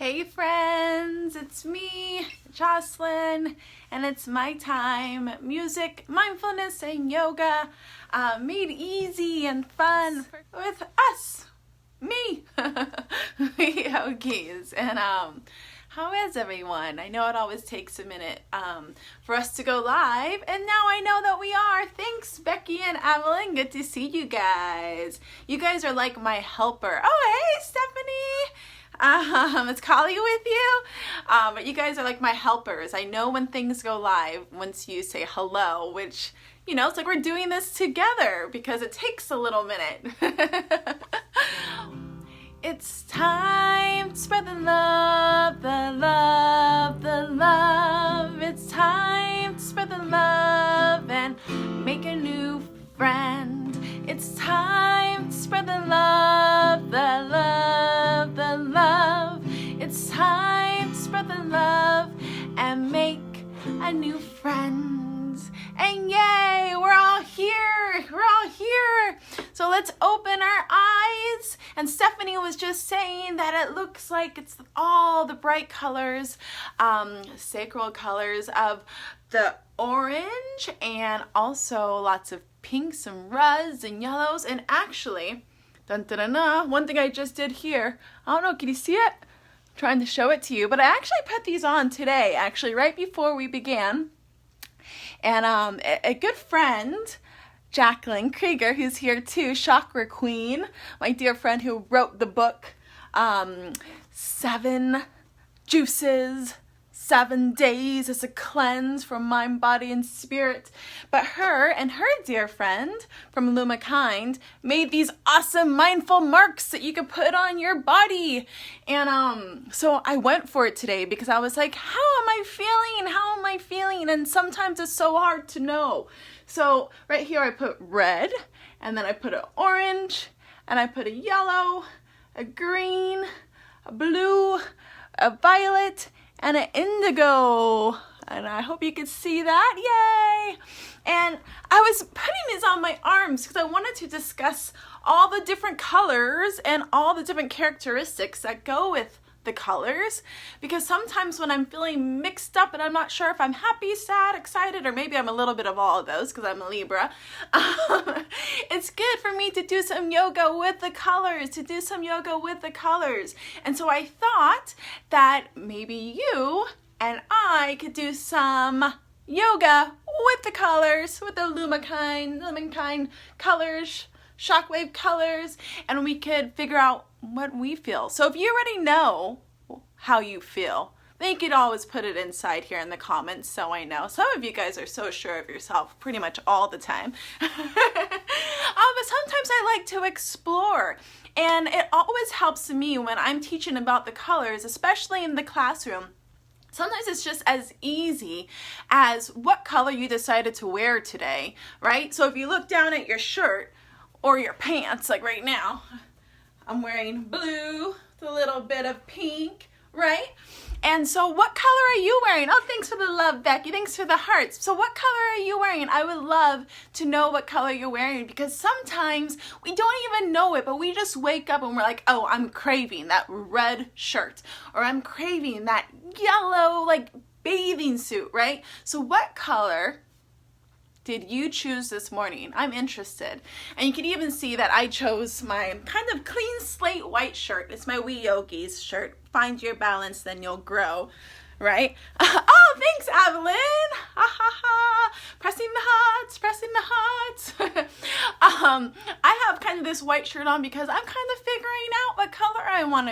Hey friends, it's me, Jocelyn, and it's my time. Music, mindfulness, and yoga made easy and fun with us, me, Yogis. And how is everyone? I know it always takes a minute for us to go live, and now I know that we are. Thanks, Becky and Evelyn. Good to see you guys. You guys are like my helper. Oh, hey, Stephanie. It's Kali with you, but you guys are like my helpers. I know when things go live once you say hello, which, you know, it's like we're doing this together because it takes a little minute. It's time to spread the love, the love, the love. It's time to spread the love and make a new friend. It's time to spread the love, the love, the love. It's time to spread the love and make a new friend. And yay, we're all here. We're all here. So let's open our eyes. And Stephanie was just saying that it looks like it's all the bright colors, sacral colors of the orange, and also lots of pinks and reds and yellows. And actually, one thing I just did here, I don't know, can you see it? I'm trying to show it to you, but I actually put these on today, actually, right before we began. And a good friend, Jacqueline Krieger, who's here too, Chakra Queen, my dear friend who wrote the book, 7 Juices, 7 Days as a Cleanse from Mind, Body, and Spirit. But her and her dear friend from Lumenkind made these awesome mindful marks that you could put on your body. And so I went for it today because I was like, how am I feeling? How am I feeling? And sometimes it's so hard to know. So right here I put red, and then I put an orange, and I put a yellow, a green, a blue, a violet, and an indigo. And I hope you could see that. Yay! And I was putting these on my arms because I wanted to discuss all the different colors and all the different characteristics that go with the colors, because sometimes when I'm feeling mixed up and I'm not sure if I'm happy, sad, excited, or maybe I'm a little bit of all of those because I'm a Libra, it's good for me to do some yoga with the colors, And so I thought that maybe you and I could do some yoga with the colors, with the Lumenkind colors, Chakwave colors, and we could figure out what we feel. So if you already know how you feel, then you could always put it inside here in the comments so I know. Some of you guys are so sure of yourself pretty much all the time. But sometimes I like to explore. And it always helps me when I'm teaching about the colors, especially in the classroom. Sometimes it's just as easy as what color you decided to wear today, right? So if you look down at your shirt or your pants, like right now, I'm wearing blue with a little bit of pink, right? And so what color are you wearing? Oh, thanks for the love, Becky. Thanks for the hearts. So what color are you wearing? I would love to know what color you're wearing, because sometimes we don't even know it, but we just wake up and we're like, oh, I'm craving that red shirt, or I'm craving that yellow, like, bathing suit, right? So what color did you choose this morning? I'm interested. And you can even see that I chose my kind of clean slate white shirt. It's my We Yogis shirt. Find your balance, then you'll grow, right? Oh, thanks, Evelyn. Ha ha ha. Pressing the hearts, pressing the hearts. I have kind of this white shirt on because I'm kind of figuring out what color I want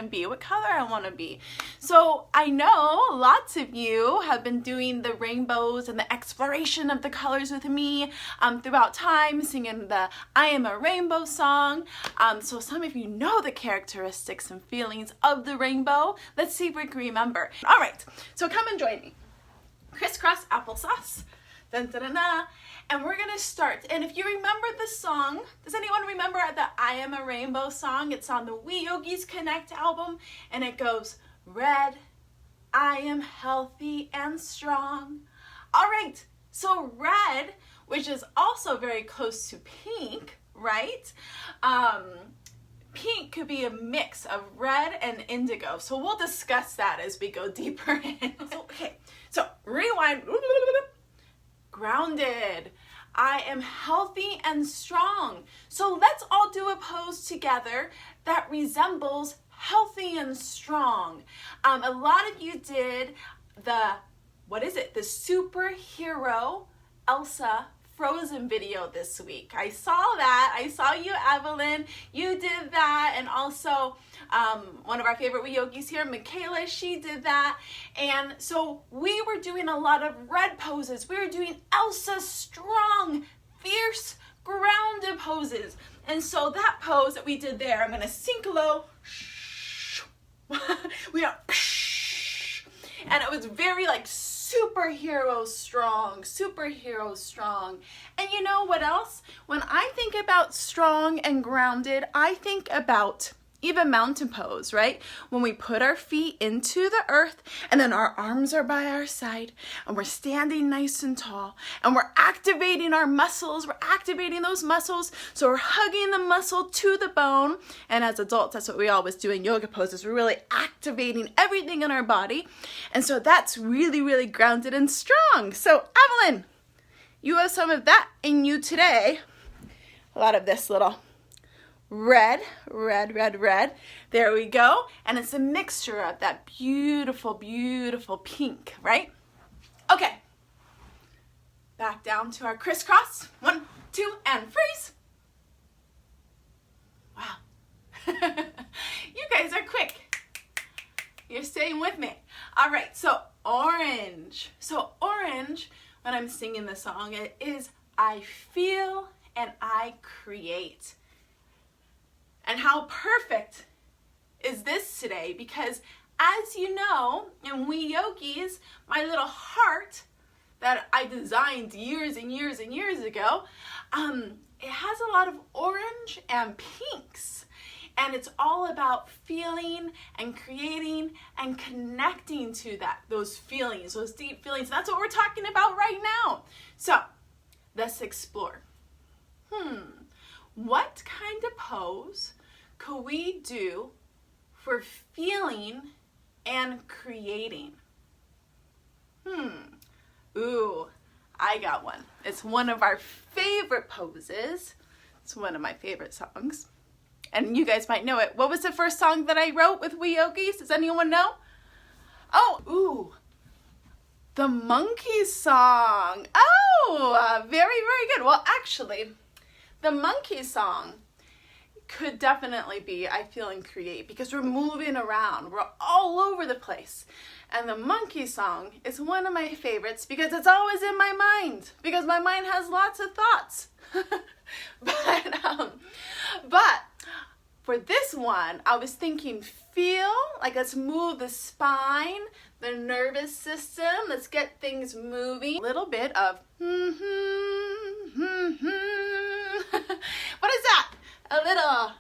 to be, So I know lots of you have been doing the rainbows and the exploration of the colors with me throughout time, singing the I Am a Rainbow song. So some of you know the characteristics and feelings of the rainbow. Let's see if we can remember. All right, so come and join me. Crisscross applesauce. Dun, dun, dun, dun. And we're gonna start. And if you remember the song, does anyone remember the I Am a Rainbow song? It's on the We Yogis Connect album, and it goes, red, I am healthy and strong. All right, so red, which is also very close to pink, right? pink could be a mix of red and indigo. So we'll discuss that as we go deeper in. Okay, so rewind. Grounded. I am healthy and strong. So let's all do a pose together that resembles healthy and strong. A lot of you did the superhero Elsa Frozen video this week. I saw that. I saw you, Evelyn. You did that. And also one of our favorite Yogis here, Michaela, she did that. And so we were doing a lot of red poses. We were doing Elsa strong, fierce, grounded poses. And so that pose that we did there, I'm going to sink low. We are, and it was very like superhero strong. And you know what else? When I think about strong and grounded, I think about even mountain pose, right? When we put our feet into the earth and then our arms are by our side and we're standing nice and tall and we're activating our muscles, we're activating those muscles. So we're hugging the muscle to the bone. And as adults, that's what we always do in yoga poses. We're really activating everything in our body. And so that's really, really grounded and strong. So Evelyn, you have some of that in you today. A lot of this little red. There we go. And it's a mixture of that beautiful, beautiful pink, right? Okay. Back down to our crisscross. 1, 2, and freeze. Wow. You guys are quick. You're staying with me. All right, so orange. So orange, when I'm singing the song, it is I feel and I create. And how perfect is this today? Because as you know, in We Yogis, my little heart that I designed years and years and years ago, it has a lot of orange and pinks. And it's all about feeling and creating and connecting to those feelings, those deep feelings. And that's what we're talking about right now. So let's explore. What kind of pose could we do for feeling and creating? Ooh, I got one. It's one of our favorite poses. It's one of my favorite songs. And you guys might know it. What was the first song that I wrote with We Yogis? Does anyone know? The monkey song. Very, very good. Well, actually, the monkey song could definitely be I feel and create because we're moving around. We're all over the place. And the monkey song is one of my favorites because it's always in my mind because my mind has lots of thoughts. But for this one, I was thinking feel, like let's move the spine, the nervous system. Let's get things moving. A little bit of What is that? A little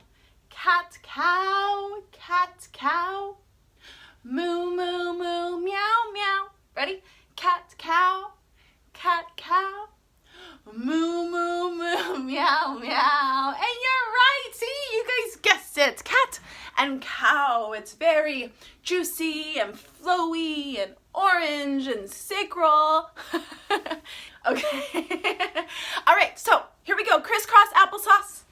cat, cow, moo, moo, moo, meow, meow. Ready? Cat, cow, moo, moo, moo, meow, meow. And you're right. See, you guys guessed it. Cat and cow. It's very juicy and flowy and orange and sacral. Okay. All right, so here we go. Crisscross applesauce.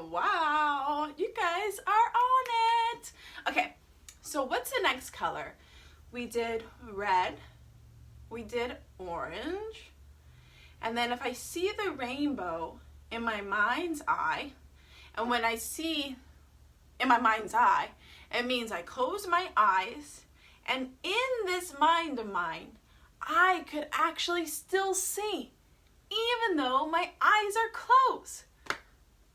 Wow, you guys are on it. Okay, so what's the next color? We did red, we did orange, and then if I see the rainbow in my mind's eye, and when I see in my mind's eye, it means I close my eyes, and in this mind of mine, I could actually still see, even though my eyes are closed.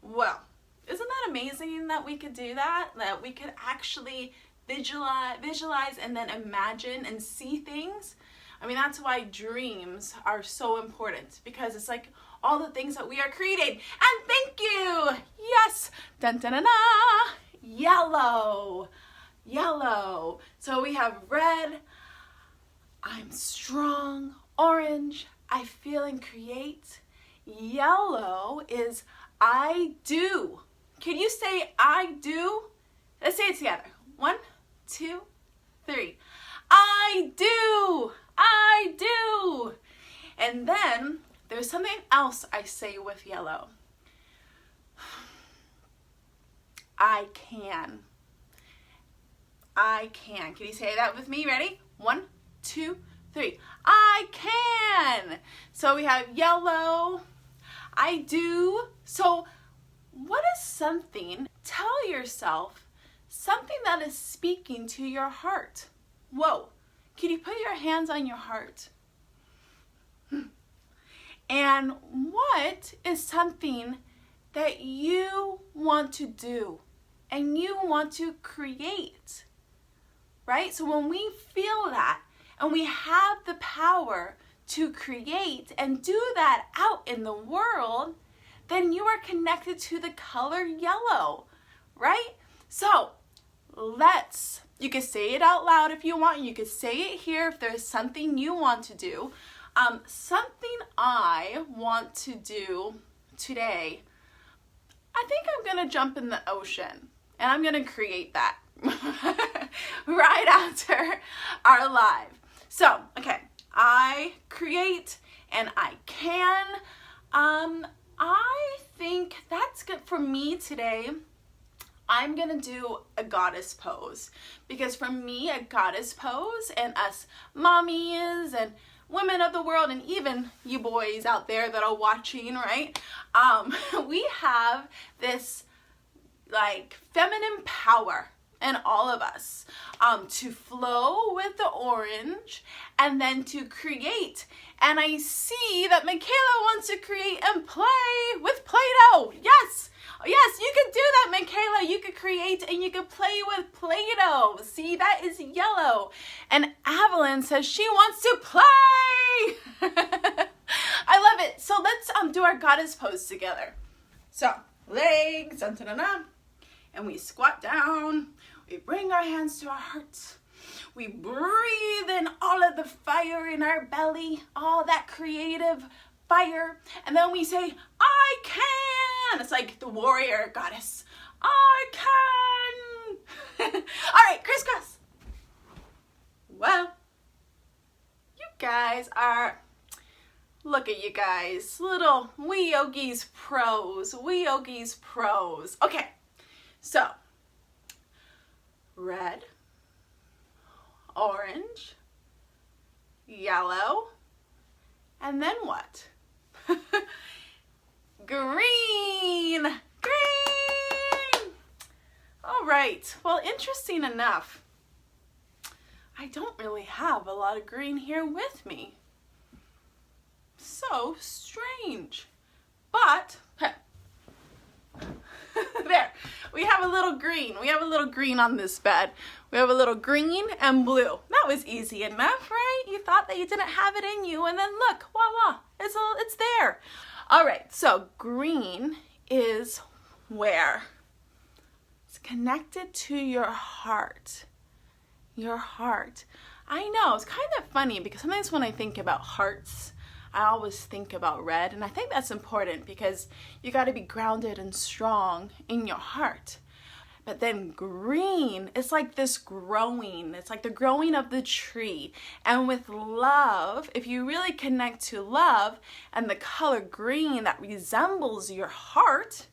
Well, isn't that amazing that we could do that? That we could actually visualize and then imagine and see things? I mean, that's why dreams are so important because it's like all the things that we are creating. And thank you! Yes! Dun dun dun dun! Yellow! Yellow! So we have red, I'm strong, orange, I feel and create. Yellow is I do. Can you say I do? Let's say it together. 1, 2, 3. I do. I do. And then there's something else I say with yellow. I can. I can. Can you say that with me? Ready? 1, 2, 3. I can. So we have yellow. I do. So what is something? Tell yourself something that is speaking to your heart. Whoa. Can you put your hands on your heart? And what is something that you want to do and you want to create? Right? So when we feel that and we have the power to create and do that out in the world, then you are connected to the color yellow, right? So you can say it out loud if you want. You could say it here if there's something you want to do. Something I want to do today, I think I'm going to jump in the ocean and I'm going to create that right after our live. So, okay, I create and I can. I think that's good for me today. I'm going to do a goddess pose because for me, a goddess pose and us mommies and women of the world and even you boys out there that are watching, right? We have this like feminine power in all of us to flow with the orange and then to create. And I see that Michaela wants to create and play with Play-Doh. Yes, yes, you can do that, Michaela. You could create and you could play with Play-Doh. See, that is yellow. And Evelyn says she wants to play. I love it. So let's do our goddess pose together. So legs, dun, dun, dun, dun. And we squat down. We bring our hands to our hearts. We breathe in all of the fire in our belly, all that creative fire. And then we say, I can. It's like the warrior goddess. I can. All right, crisscross. Well, you guys are, look at you guys. Little we yogis pros. We yogis pros. Okay, so red, orange, yellow, and then what? Green! Green! All right, well, interesting enough, I don't really have a lot of green here with me. So strange. But, there, we have a little green. We have a little green on this bed. We have a little green and blue. That was easy enough, right? You thought that you didn't have it in you, and then look, voila, it's there. All right, so green is where? It's connected to your heart. Your heart. I know, it's kind of funny because sometimes when I think about hearts, I always think about red, and I think that's important because you got to be grounded and strong in your heart. But then green, it's like this growing. It's like the growing of the tree. And with love, if you really connect to love and the color green that resembles your heart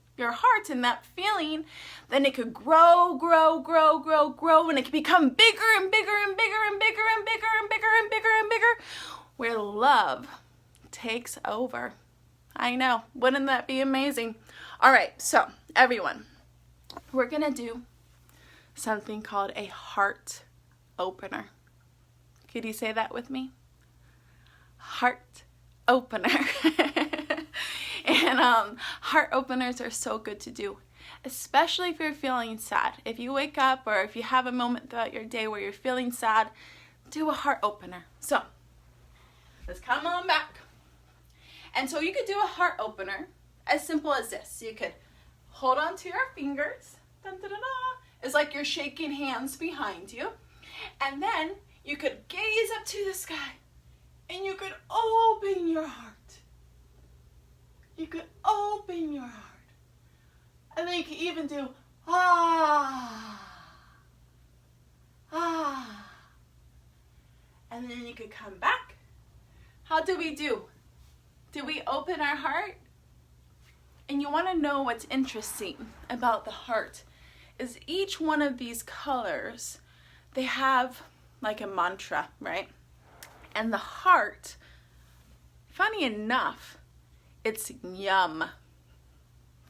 and that feeling, then it could grow, and it can become bigger and bigger and bigger and bigger and bigger and bigger and bigger and bigger, where love takes over. I know, wouldn't that be amazing? All right, so everyone, we're gonna do something called a heart opener. Could you say that with me? Heart opener. And heart openers are so good to do, especially if you're feeling sad. If you wake up or if you have a moment throughout your day where you're feeling sad, do a heart opener. So let's come on back. And so you could do a heart opener as simple as this. You could hold on to your fingers. Dun, dun, dun, dun. It's like you're shaking hands behind you. And then you could gaze up to the sky and you could open your heart. You could open your heart. And then you can even do ah, ah. And then you could come back. How do we do? Do we open our heart? And you want to know what's interesting about the heart is each one of these colors, they have like a mantra, right? And the heart, funny enough, it's yum.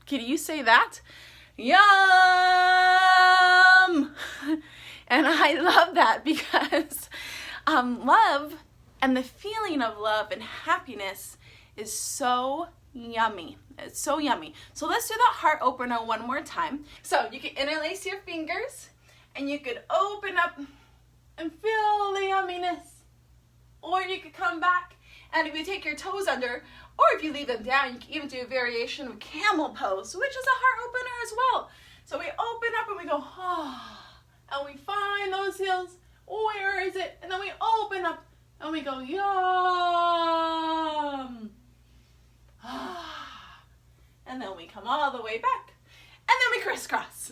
Can you say that? Yum! And I love that because love and the feeling of love and happiness is so yummy. It's so yummy. So let's do that heart opener one more time. So you can interlace your fingers and you could open up and feel the yumminess. Or you could come back and if you take your toes under, or if you leave them down, you can even do a variation of camel pose, which is a heart opener as well. So we open up and we go, ah, and we find those heels. Where is it? And then we open up and we go, yum. Ah. And then we come all the way back. And then we crisscross.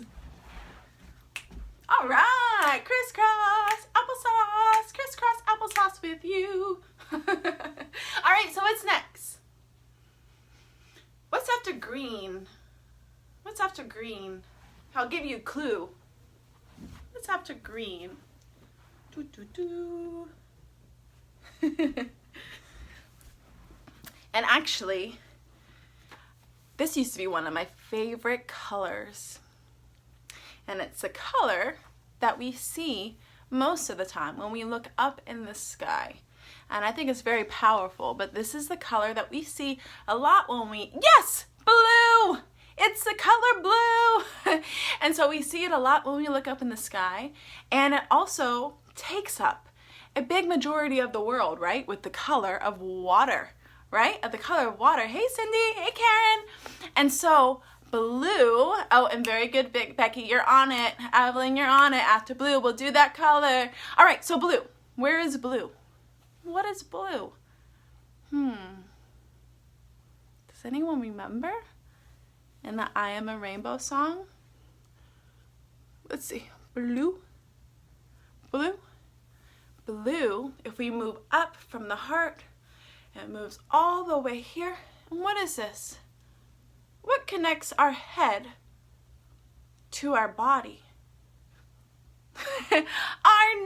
All right, crisscross, applesauce, crisscross, applesauce with you. All right, so what's next? What's after green? What's after green? I'll give you a clue. What's after green? Doo, doo, doo. And actually, this used to be one of my favorite colors. And it's a color that we see most of the time when we look up in the sky. And I think it's very powerful, but this is the color that we see a lot when we, yes, blue! It's the color blue! And so we see it a lot when we look up in the sky. And it also takes up a big majority of the world, right? With the color of water, right? Of the color of water. Hey, Cindy. Hey, Karen. And so blue, oh, and very good, Becky, you're on it. Evelyn, you're on it. After blue, we'll do that color. All right, so blue. Where is blue? What is blue? Does anyone remember? In the I Am a Rainbow song? Let's see. Blue. Blue. Blue, if we move up from the heart, it moves all the way here. And what is this? What connects our head to our body? Our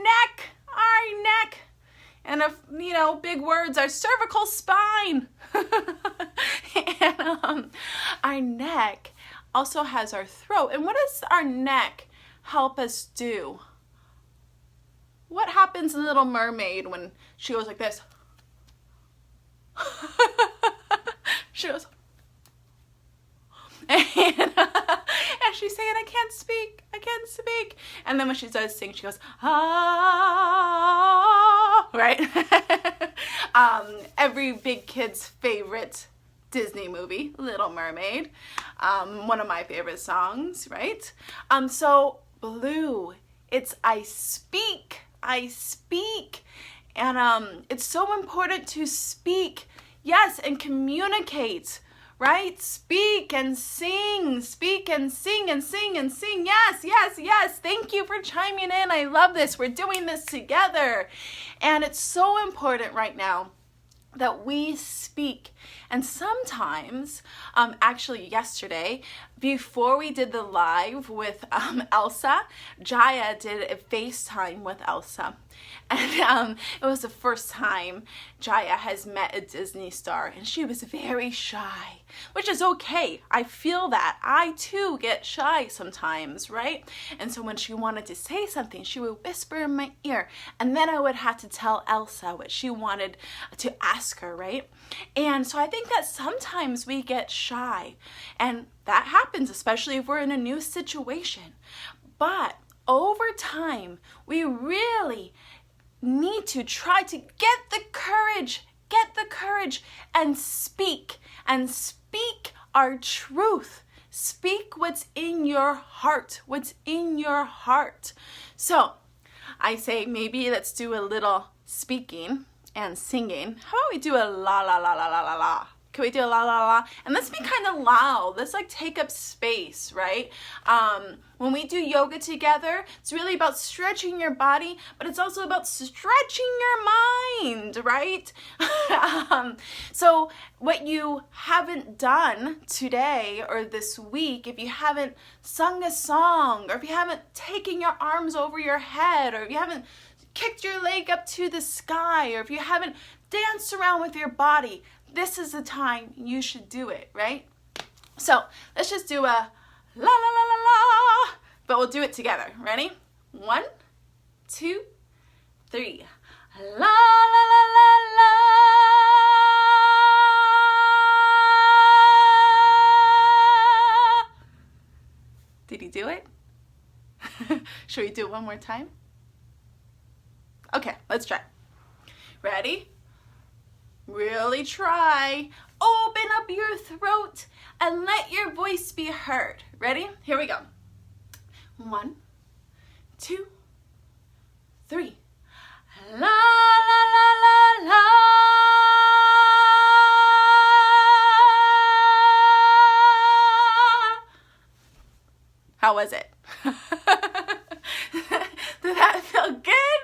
neck! Our neck! And if, you know, big words, our cervical spine. And our neck also has our throat. And what does our neck help us do? What happens in Little Mermaid when she goes like this? She goes, and she's saying, I can't speak, I can't speak. And then when she does sing, she goes, ah, right? Every big kid's favorite Disney movie, Little Mermaid. One of my favorite songs, right? So blue, it's I speak. I speak. And it's so important to speak, yes, and communicate, right? Speak and sing, speak and sing and sing and sing. Yes, yes, yes. Thank you for chiming in. I love this. We're doing this together. And it's so important right now that we speak. And sometimes, actually yesterday, before we did the live with Elsa, Jaya did a FaceTime with Elsa. And it was the first time Jaya has met a Disney star, and she was very shy, which is okay. I feel that. I too get shy sometimes, right? And so when she wanted to say something, she would whisper in my ear, and then I would have to tell Elsa what she wanted to ask her, right? And so I think that sometimes we get shy, and that happens, especially if we're in a new situation. But over time, we really need to try to get the courage and speak our truth. Speak what's in your heart, what's in your heart. So I say maybe let's do a little speaking and singing. How about we do a la la la la la la la? Can we do a la la la? And let's be kind of loud. Let's like take up space, right? When we do yoga together, it's really about stretching your body, but it's also about stretching your mind, right? So what you haven't done today or this week, if you haven't sung a song, or if you haven't taken your arms over your head, or if you haven't kicked your leg up to the sky, or if you haven't danced around with your body, this is the time you should do it, right? So let's just do a la la la la la, but we'll do it together. Ready? 1, 2, 3. La la la la la. Did he do it? Should we do it one more time? Okay, let's try. Ready? Really try. Open up your throat and let your voice be heard. Ready? Here we go. 1, 2, 3. La la la la la. How was it? Did that feel good?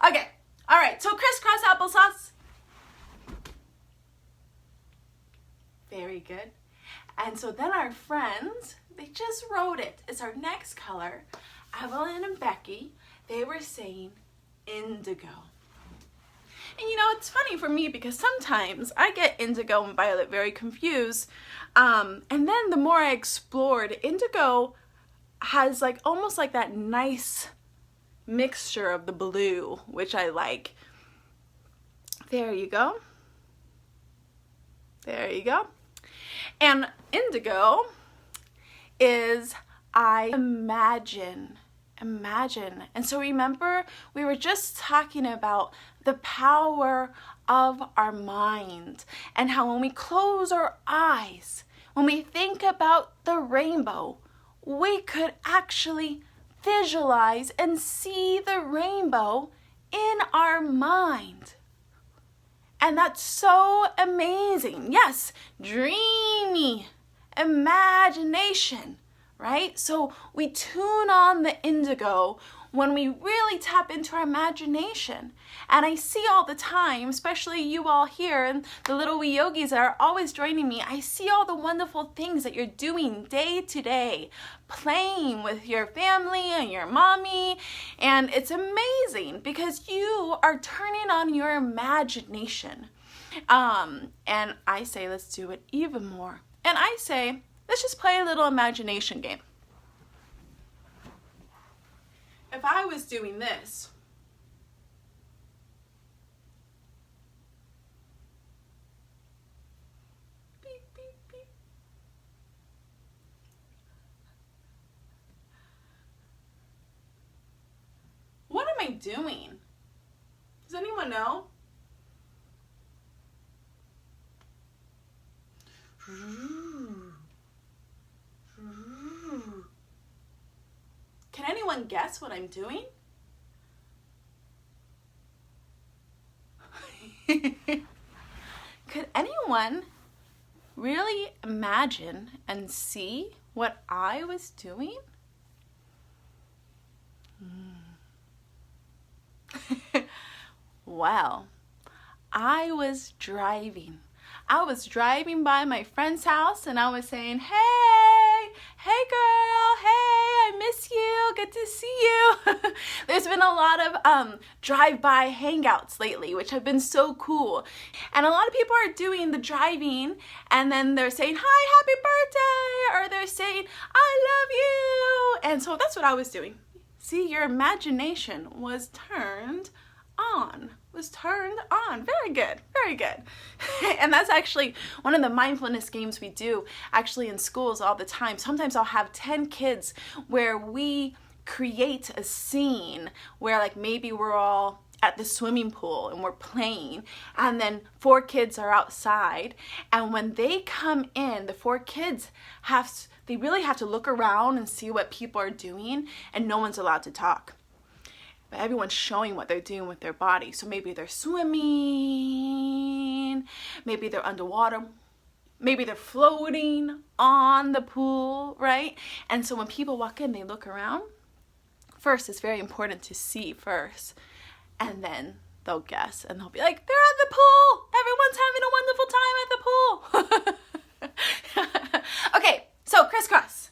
Okay. All right. So crisscross applesauce. Very good. And so then our friends, they just wrote it. It's our next color. Evelyn and Becky, they were saying indigo. And you know, it's funny for me because sometimes I get indigo and violet very confused. And then the more I explored, indigo has like almost like that nice mixture of the blue, which I like. There you go. There you go. And indigo is I imagine. And so remember, we were just talking about the power of our mind and how when we close our eyes, when we think about the rainbow, we could actually visualize and see the rainbow in our mind. And that's so amazing. Yes, dreamy imagination, right? So we tune on the indigo when we really tap into our imagination. And I see all the time, especially you all here and the little wee yogis that are always joining me, I see all the wonderful things that you're doing day to day, playing with your family and your mommy. And it's amazing because you are turning on your imagination. And I say, let's do it even more. And I say, let's just play a little imagination game. If I was doing this, beep, beep, beep. What am I doing? Does anyone know? Can anyone guess what I'm doing? Could anyone really imagine and see what I was doing? Well, I was driving. I was driving by my friend's house and I was saying, hey girl, hey, I miss you, good to see you. There's been a lot of drive-by hangouts lately, which have been so cool. And a lot of people are doing the driving and then they're saying, hi, happy birthday, or they're saying, I love you. And so that's what I was doing. See, your imagination was turned on. Very good, very good. And that's actually one of the mindfulness games we do actually in schools all the time. Sometimes I'll have 10 kids where we create a scene where like maybe we're all at the swimming pool and we're playing, and then 4 kids are outside, and when they come in, the 4 kids they really have to look around and see what people are doing, and no one's allowed to talk. But everyone's showing what they're doing with their body. So maybe they're swimming, maybe they're underwater maybe they're floating on the pool, right? And so when people walk in, they look around. First, it's very important to see first, and then they'll guess, and they'll be like, they're at the pool! Everyone's having a wonderful time at the pool! Okay, so crisscross.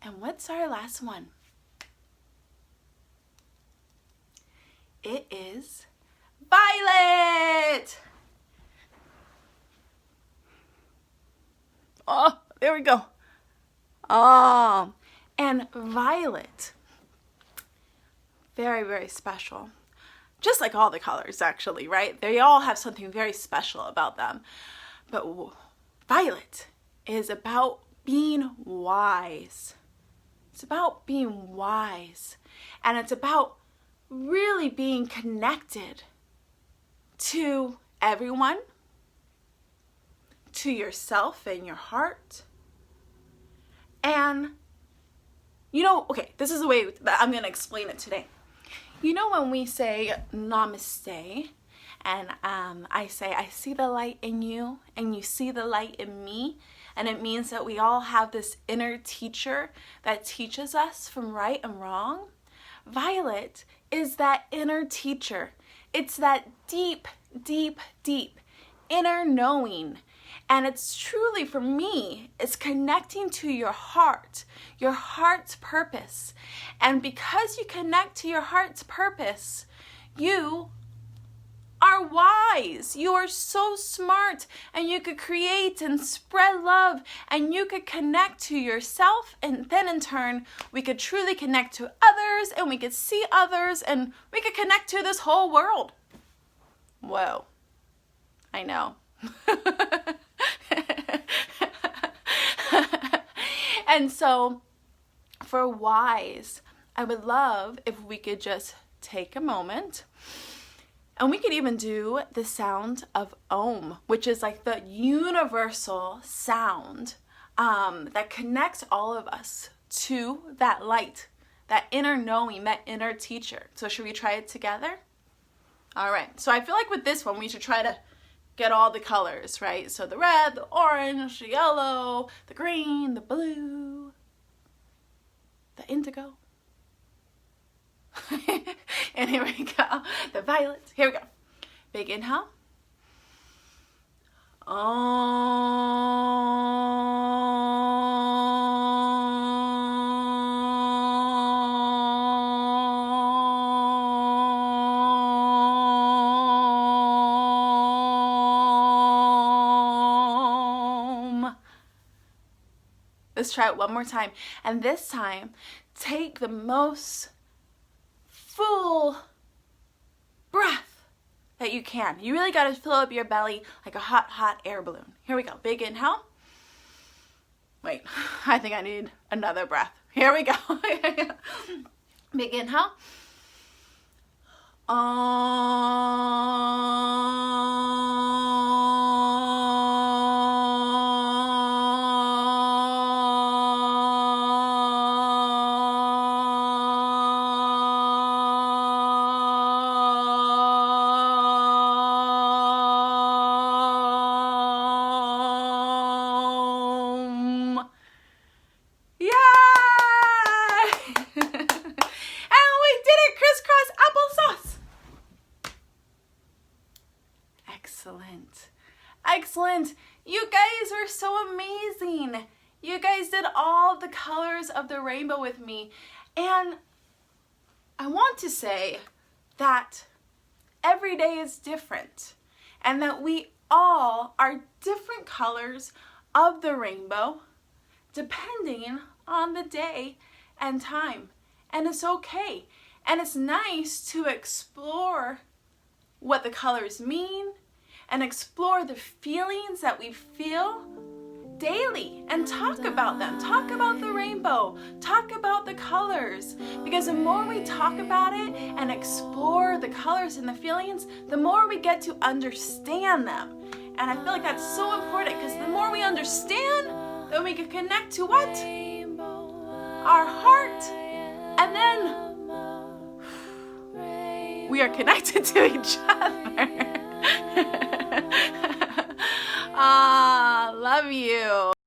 And what's our last one? It is violet! Oh, there we go. Oh, and violet. Very, very special. Just like all the colors, actually, right? They all have something very special about them. But violet is about being wise. It's about being wise. And it's about really being connected to everyone, to yourself and your heart. And, okay, this is the way that I'm going to explain it today. When we say namaste, and I say, I see the light in you, and you see the light in me, and it means that we all have this inner teacher that teaches us from right and wrong. Violet is that inner teacher. It's that deep, deep, deep inner knowing. And it's truly, for me, it's connecting to your heart's purpose. And because you connect to your heart's purpose, you are wise. You are so smart, and you could create and spread love, and you could connect to yourself, and then in turn, we could truly connect to others, and we could see others, and we could connect to this whole world. Whoa. I know. And so, for wise, I would love if we could just take a moment, and we could even do the sound of Om, which is like the universal sound that connects all of us to that light, that inner knowing, that inner teacher. So should we try it together? All right. So I feel like with this one, we should try to get all the colors, right? So the red, the orange, the yellow, the green, the blue, the indigo. And here we go. The violet. Here we go. Big inhale. Let's try it one more time. And this time, take the most full breath that you can. You really got to fill up your belly like a hot, hot air balloon. Here we go. Big inhale. Wait, I think I need another breath. Here we go. Big inhale. Excellent. You guys were so amazing. You guys did all the colors of the rainbow with me. And I want to say that every day is different, and that we all are different colors of the rainbow depending on the day and time. And it's okay. And it's nice to explore what the colors mean and explore the feelings that we feel daily and talk about them. Talk about the rainbow. Talk about the colors. Because the more we talk about it and explore the colors and the feelings, the more we get to understand them. And I feel like that's so important, because the more we understand, then we can connect to what? Our heart. And then we are connected to each other. Ah, love you.